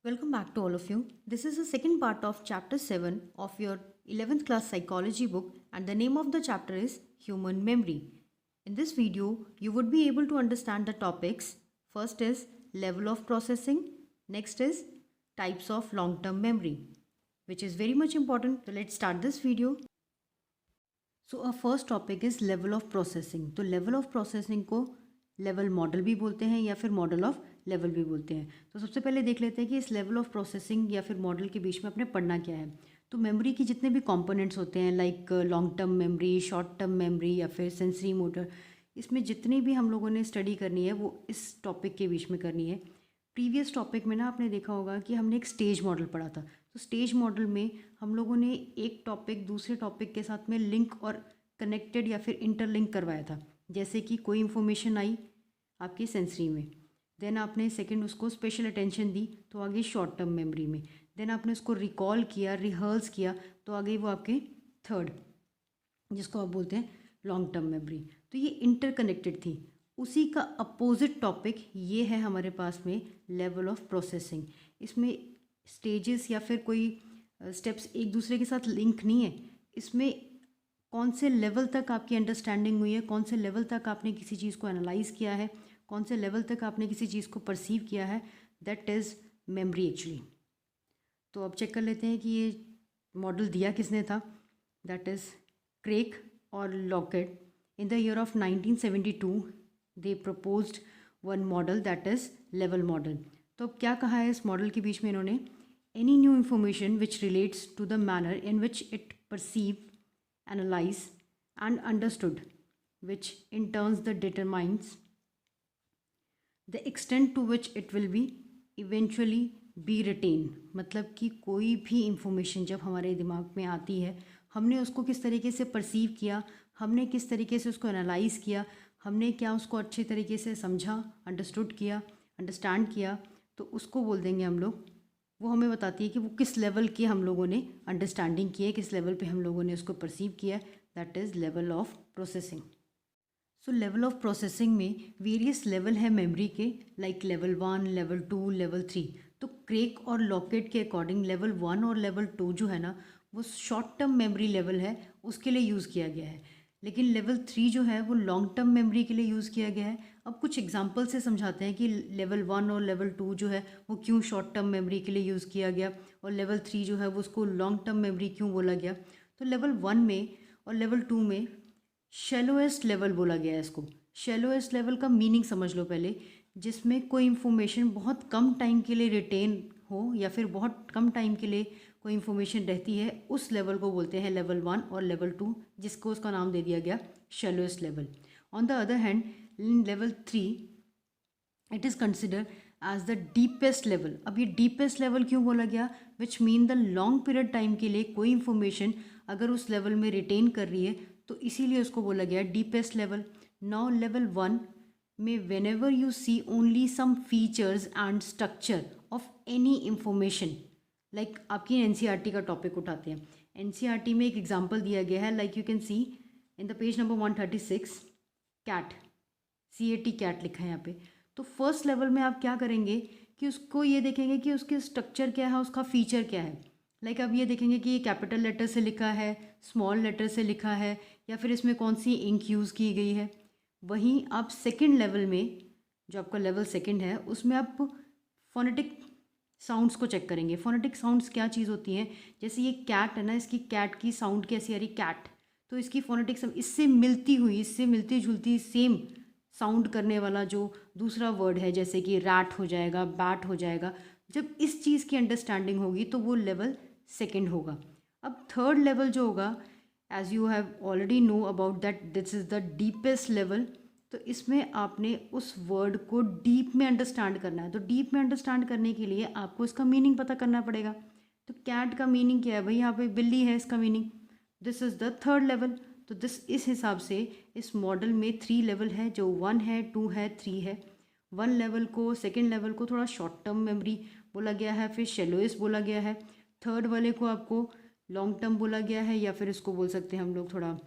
Welcome back to all of you. This is the second part of chapter 7 of your 11th class psychology book, and the name of the chapter is Human Memory. In this video, you would be able to understand the topics. First is level of processing, next is types of long-term memory, which is very much important. So let's start this video. So a first topic is level of processing. तो level of processing को level model भी बोलते हैं या फिर model of level भी बोलते हैं. तो सबसे पहले देख लेते हैं कि इस लेवल ऑफ प्रोसेसिंग या फिर मॉडल के बीच में अपने पढ़ना क्या है. तो मेमोरी की जितने भी कंपोनेंट्स होते हैं like long term memory, short term memory या फिर सेंसरी मोटर, इसमें जितनी भी हम लोगों ने स्टडी करनी है वो इस टॉपिक के बीच में करनी है. प्रीवियस टॉपिक में ना आपने देखा होगा कि हमने एक स्टेज मॉडल पढ़ा था. तो स्टेज मॉडल में हम लोगों ने एक टॉपिक दूसरे टॉपिक के साथ में लिंक और कनेक्टेड या फिर इंटरलिंक करवाया था. जैसे कि कोई इन्फॉर्मेशन आई आपकी सेंसरी में, देन आपने सेकंड उसको स्पेशल अटेंशन दी तो आ गई शॉर्ट टर्म मेमोरी में, देन आपने उसको रिकॉल किया, रिहर्स किया तो आ गई वो आपके थर्ड, जिसको आप बोलते हैं लॉन्ग टर्म मेमोरी. तो ये इंटरकनेक्टेड थी. उसी का अपोजिट टॉपिक ये है हमारे पास में लेवल ऑफ प्रोसेसिंग. इसमें स्टेजेस या फिर कोई स्टेप्स एक दूसरे के साथ लिंक नहीं है. इसमें कौन से लेवल तक आपकी अंडरस्टैंडिंग हुई है, कौन से लेवल तक आपने किसी चीज़ को एनालाइज किया है, कौन से लेवल तक आपने किसी चीज़ को परसीव किया है, दैट इज़ मेमोरी एक्चुअली. तो अब चेक कर लेते हैं कि ये मॉडल दिया किसने था. दैट इज़ क्रेक और locket. In the year of 1972 they proposed one model that is level model. तो अब क्या कहा है इस मॉडल के बीच में इन्होंने, any new information which relates to the manner in which it perceive, analyze and understood, which in turns the determines the extent to which it will be eventually be retained. मतलब कि कोई भी information जब हमारे दिमाग में आती है, हमने उसको किस तरीके से परसीव किया, हमने किस तरीके से उसको एनालाइज किया, हमने क्या उसको अच्छे तरीके से समझा, अंडरस्टूड किया, अंडरस्टैंड किया, तो उसको बोल देंगे हम लोग. वो हमें बताती है कि वो किस लेवल की हम लोगों ने अंडरस्टैंडिंग की है, किस लेवल पे हम लोगों ने उसको परसीव किया. That is level of processing. So level of processing में वेरियस लेवल है मेमोरी के, लाइक लेवल 1, लेवल 2, लेवल 3. तो क्रेक और लॉकेट के अकॉर्डिंग लेवल 1 और लेवल 2 जो है ना, वो शॉर्ट टर्म मेमोरी लेवल है, उसके लिए यूज़ किया गया है. लेकिन लेवल 3 जो है वो लॉन्ग टर्म मेमोरी के लिए यूज़ किया गया है. अब कुछ एग्जांपल से समझाते हैं कि लेवल 1 और लेवल 2 जो है वो क्यों शॉर्ट टर्म मेमोरी के लिए यूज़ किया गया, और लेवल 3 जो है वो उसको लॉन्ग टर्म मेमोरी क्यों बोला गया. तो लेवल 1 में और लेवल 2 में शैलोएस्ट लेवल बोला गया है इसको. शैलोएस्ट लेवल का मीनिंग समझ लो पहले, जिसमें कोई इन्फॉर्मेशन बहुत कम टाइम के लिए रिटेन हो या फिर बहुत कम टाइम के लिए कोई इन्फॉर्मेशन रहती है, उस लेवल को बोलते हैं लेवल 1 और लेवल 2, जिसको उसका नाम दे दिया गया shallowest level. On the other hand in level 3 it is consider as the deepest level. अब ये डीपेस्ट लेवल क्यों बोला गया, which mean the long period time के लिए कोई इन्फॉर्मेशन अगर उस लेवल में रिटेन कर रही है तो इसीलिए उसको बोला गया डीपेस्ट लेवल. नाउ लेवल 1 में whenever you see only some features and structure of any information, like आपकी एनसीईआरटी का टॉपिक उठाते हैं. एनसीईआरटी में एक एग्जांपल दिया गया है, like you can see in the page number 136, cat, CAT cat लिखा है यहाँ पे. तो फर्स्ट लेवल में आप क्या करेंगे कि उसको ये देखेंगे कि उसके स्ट्रक्चर क्या है, उसका फीचर क्या है. लाइक आप ये देखेंगे कि ये कैपिटल लेटर से लिखा है, स्मॉल लेटर से लिखा है, या फिर इसमें कौन सी इंक यूज़ की गई है. वहीं आप सेकंड लेवल में, जो आपका लेवल सेकंड है, उसमें आप फोनेटिक साउंड्स को चेक करेंगे. फोनेटिक साउंड्स क्या चीज़ होती हैं, जैसे ये कैट है ना, इसकी कैट की साउंड कैसी आ रही, कैट, तो इसकी फोनेटिक इससे मिलती हुई, इससे मिलती जुलती सेम साउंड करने वाला जो दूसरा वर्ड है, जैसे कि रैट हो जाएगा, बैट हो जाएगा. जब इस चीज़ की अंडरस्टैंडिंग होगी तो वो लेवल सेकंड होगा. अब थर्ड लेवल जो होगा, as you have already know about that this is the deepest level. तो इसमें आपने उस वर्ड को डीप में अंडरस्टैंड करना है. तो डीप में अंडरस्टैंड करने के लिए आपको इसका मीनिंग पता करना पड़ेगा. तो कैट का मीनिंग क्या है भाई, यहाँ पे बिल्ली है, इसका meaning this is the third level. तो इस हिसाब से इस मॉडल में 3 लेवल है, जो 1 है, 2 है, 3 है. 1 लेवल को, सेकेंड लेवल को थोड़ा शॉर्ट टर्म मेमोरी बोला गया है, फिर शेलोएस्ट बोला गया है. थर्ड वाले को आपको लॉन्ग टर्म बोला गया है, या फिर इसको बोल सकते हैं हम लोग थोड़ा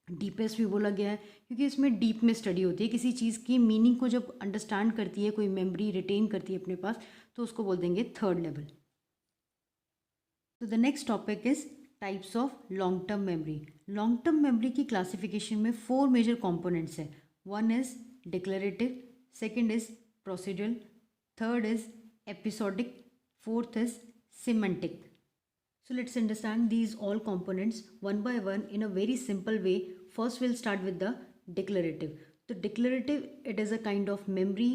डीपेस्ट भी बोला गया है क्योंकि इसमें डीप में स्टडी होती है, किसी चीज़ की मीनिंग को जब अंडरस्टैंड करती है, कोई मेमोरी रिटेन करती है अपने पास, तो उसको बोल देंगे थर्ड लेवल। तो the next topic is types of long term memory. Long term memory की क्लासिफिकेशन में 4 मेजर कंपोनेंट्स है। One is declarative, second is procedural, third is episodic, fourth is semantic. So let's understand these all components one by one in a very simple way. First we'll start with the declarative. The declarative, it is a kind of memory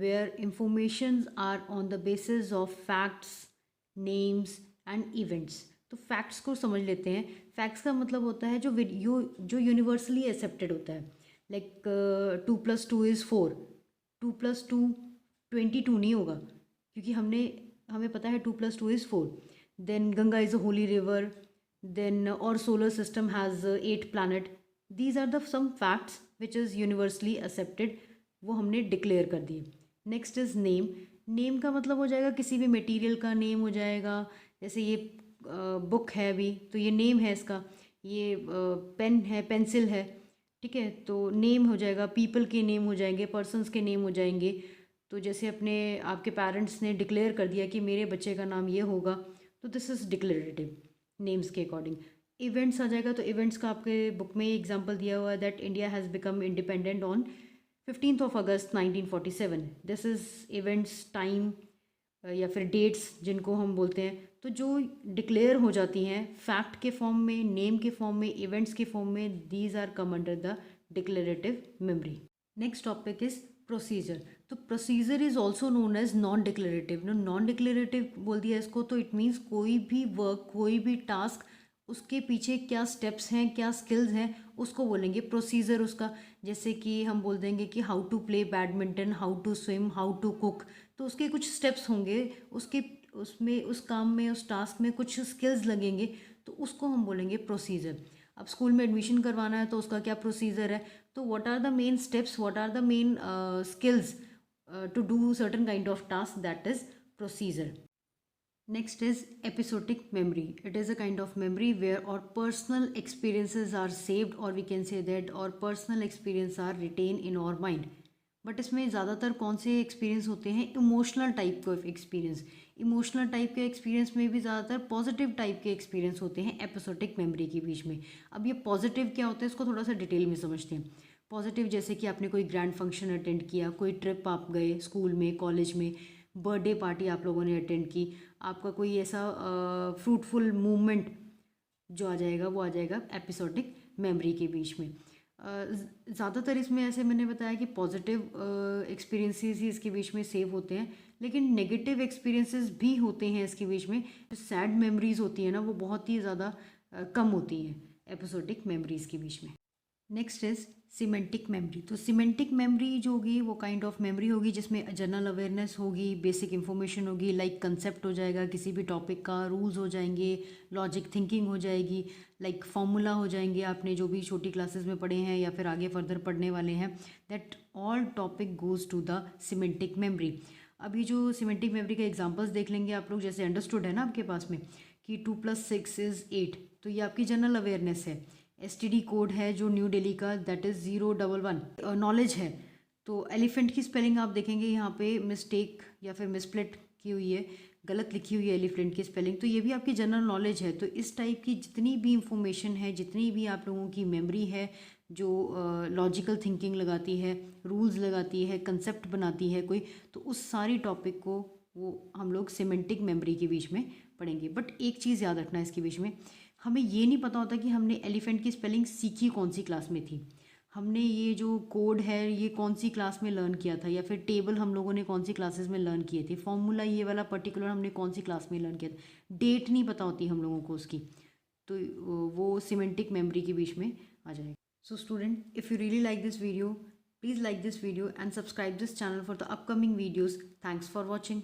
where informations are on the basis of facts, names and events. तो facts को समझ लेते हैं। Facts का मतलब होता है जो यूनिवर्सली एक्सेप्टेड होता है, लाइक 2+2 इज़ 4, 2+2 22 नहीं होगा क्योंकि हमें पता है 2+2 is 4. Then Ganga is a holy river. Then our solar system has 8 planet. These are the some facts which is universally accepted. वो हमने डिक्लेयर कर दिए. Next is name. नेम का मतलब हो जाएगा किसी भी मटेरियल का नेम हो जाएगा, जैसे ये बुक है अभी तो ये नेम है इसका, ये पेन है, पेंसिल है, ठीक है, तो नेम हो जाएगा. पीपल के नेम हो जाएंगे, पर्सनस के नेम हो जाएंगे. तो जैसे आपके पेरेंट्स ने डिक्लेयर कर दिया कि मेरे बच्चे का नाम ये होगा, तो दिस इज़ डिक्लेरेटिव नेम्स के अकॉर्डिंग. इवेंट्स आ जाएगा, तो इवेंट्स का आपके बुक में एग्जांपल दिया हुआ है that India has become independent on 15th of August 1947. This is events, time या फिर डेट्स जिनको हम बोलते हैं, तो जो डिक्लेयर हो जाती हैं फैक्ट के फॉर्म में, नेम के फॉर्म में, इवेंट्स के फॉर्म में, these are come under the declarative memory. Next topic is procedure. तो procedure is also known as non declarative. Non declarative बोल दिया इसको, तो इट मीन्स कोई भी वर्क, कोई भी टास्क, उसके पीछे क्या स्टेप्स हैं, क्या स्किल्स हैं, उसको बोलेंगे प्रोसीजर उसका. जैसे कि हम बोल देंगे कि how to play badminton, how to swim, how to cook, तो उसके कुछ स्टेप्स होंगे, उस काम में, उस टास्क में कुछ स्किल्स लगेंगे, तो उसको हम बोलेंगे प्रोसीजर. अब स्कूल में एडमिशन करवाना है तो उसका क्या प्रोसीजर है, तो what are the main steps, what are the main skills to do certain kind of task, that is procedure. Next is episodic memory. It is a kind of memory where our personal experiences are saved, or we can say that our personal experience are retained in our mind. But इसमें ज़्यादातर कौन से experience होते हैं, emotional type के experience. Emotional type के experience में भी ज़्यादातर पॉजिटिव टाइप के एक्सपीरियंस होते हैं एपिसोडिक मेमोरी के बीच में. अब ये पॉजिटिव क्या होता है इसको थोड़ा सा डिटेल में समझते हैं. पॉजिटिव जैसे कि आपने कोई ग्रैंड फंक्शन अटेंड किया, कोई ट्रिप आप गए स्कूल में, कॉलेज में, बर्थडे पार्टी आप लोगों ने अटेंड की, आपका कोई ऐसा फ्रूटफुल मूवमेंट जो आ जाएगा वो आ जाएगा एपिसोडिक मेमोरी के बीच में. ज़्यादातर इसमें ऐसे मैंने बताया कि पॉजिटिव एक्सपीरियंसेस ही इसके बीच में सेव होते हैं, लेकिन नेगेटिव एक्सपीरियंसेस भी होते हैं इसके बीच में. जो सैड मेमोरीज होती हैं ना, वो बहुत ही ज़्यादा कम होती हैं एपिसोडिक मेमोरीज के बीच में. Next is semantic memory. तो सिमेंटिक मेमोरी जो होगी वो काइंड ऑफ मेमोरी होगी जिसमें जनरल अवेयरनेस होगी, बेसिक इन्फॉर्मेशन होगी, लाइक कंसेप्ट हो जाएगा किसी भी टॉपिक का, रूल्स हो जाएंगे, लॉजिक थिंकिंग हो जाएगी, लाइक फॉर्मूला हो जाएंगे आपने जो भी छोटी क्लासेस में पढ़े हैं या फिर आगे फर्दर पढ़ने वाले हैं. That all topic goes to the semantic memory. अभी जो सिमेंटिक मेमोरी के एग्जाम्पल्स देख लेंगे आप लोग, जैसे अंडरस्टूड है ना आपके पास में कि 2+6 इज़ 8, तो ये आपकी जनरल अवेयरनेस है. STD कोड है जो न्यू दिल्ली का, दैट इज़ 011. नॉलेज है, तो एलिफेंट की स्पेलिंग आप देखेंगे यहाँ पे मिस्टेक या फिर मिसप्लेट की हुई है, गलत लिखी हुई है एलिफेंट की स्पेलिंग, तो ये भी आपकी जनरल नॉलेज है. तो इस टाइप की जितनी भी इंफॉर्मेशन है, जितनी भी आप लोगों की मेमोरी है जो लॉजिकल थिंकिंग लगाती है, रूल्स लगाती है, कंसेप्ट बनाती है कोई, तो उस सारी टॉपिक को वो हम लोग सिमेंटिक मेमोरी के बीच में पढ़ेंगे. बट एक चीज़ याद रखना इसके बीच में, हमें ये नहीं पता होता कि हमने एलिफेंट की स्पेलिंग सीखी कौन सी क्लास में थी, हमने ये जो कोड है ये कौन सी क्लास में लर्न किया था, या फिर टेबल हम लोगों ने कौन सी क्लासेस में लर्न किए थे, फॉर्मूला ये वाला पर्टिकुलर हमने कौन सी क्लास में लर्न किया था, डेट नहीं पता होती हम लोगों को उसकी, तो वो सिमेंटिक मेमोरी के बीच में आ जाएगा. So student, if you really like this video, please like this video and subscribe this channel for the upcoming videos. Thanks for watching.